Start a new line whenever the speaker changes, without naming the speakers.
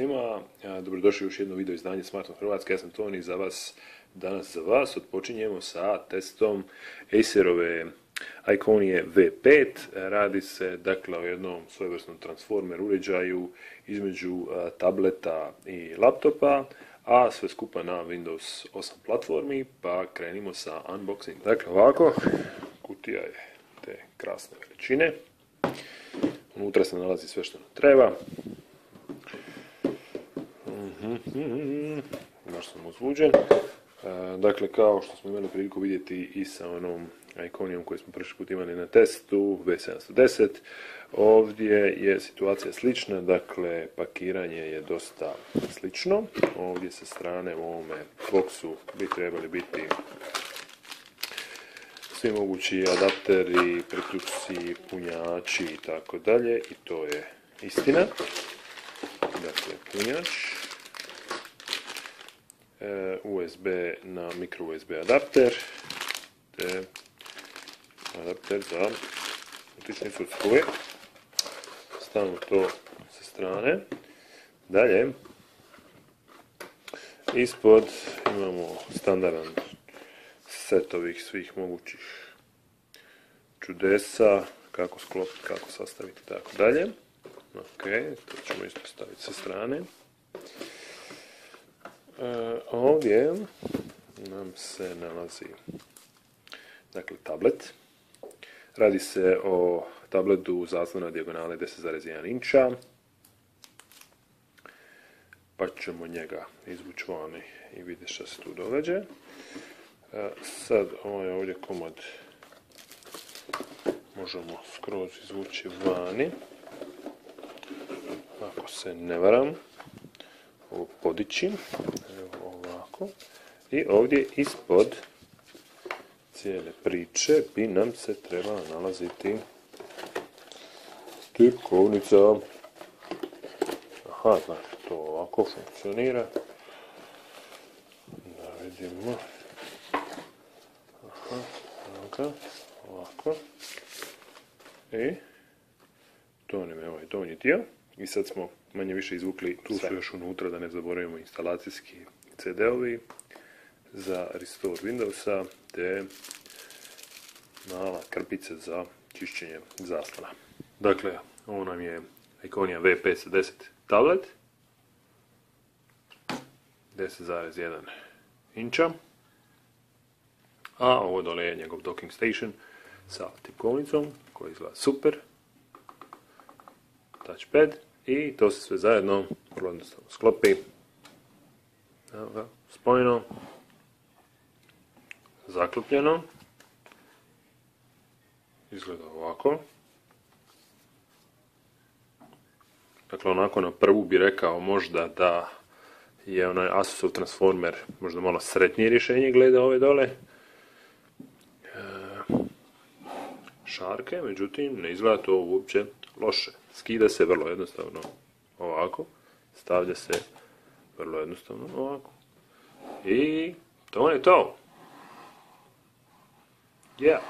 svima, dobrodošli u još jedno video izdanje Smartphone Hrvatske. Ja sam Toni, danas za vas odpočinjemo sa testom Acerove Iconije V5. Radi se dakle o jednom svojevrsnom transformer uređaju između tableta i laptopa, a sve skupa na Windows 8 platformi, pa krenimo sa unboxing. Dakle ovako, kutija je te krasne veličine. Unutra se nalazi sve što nam treba. Baš sam uzbuđen. Dakle, kao što smo imali priliku vidjeti i sa onom Iconijom koju smo prošli put imali na testu, V710, ovdje je situacija slična, dakle, pakiranje je dosta slično. Ovdje sa strane u ovome boksu bi trebali biti svi mogući adapteri, priključci, punjači i tako dalje, i to je istina. Dakle, punjač, USB na micro USB adapter, te adapter za utičnicu od struje. Stavimo to sa strane. Dalje, ispod imamo standardan set ovih svih mogućih čudesa, kako sklopiti, kako sastaviti i tako dalje. Ok, to ćemo isto staviti sa strane. Ovdje nam se nalazi dakle tablet. Radi se o tabletu zaslona dijagonale 10,1 inča. Pa ćemo njega izvući vani i vidjeti što se tu događa. Sad ovaj ovdje komad možemo skroz izvući vani, ako se ne varam, ovo podići, evo ovako, i ovdje ispod cijele priče bi nam se trebala nalaziti tipkovnica. Aha, znači to ovako funkcionira. Da vidimo. Aha, ovako. I to nam je ovaj donji dio. I sad smo manje više izvukli, tu su još unutra, da ne zaboravimo, instalacijski CD-ovi za restore Windowsa, te mala krpica za čišćenje zaslona. Dakle, ovo nam je Iconija V510 tablet, 10,1 inča, a ovo dole je njegov docking station sa tipkovnicom koji izgleda super, touchpad, i to se sve zajedno vrlo jednostavno sklopi. Evo ga, spojeno, zaklopljeno, izgleda ovako. Dakle, onako na prvu bi rekao možda da je onaj Asusov transformer možda malo sretnije rješenje glede ove dole šarke, međutim ne izgleda to uopće loše. Skida se vrlo jednostavno ovako, stavlja se vrlo jednostavno ovako, i to je to. Yeah.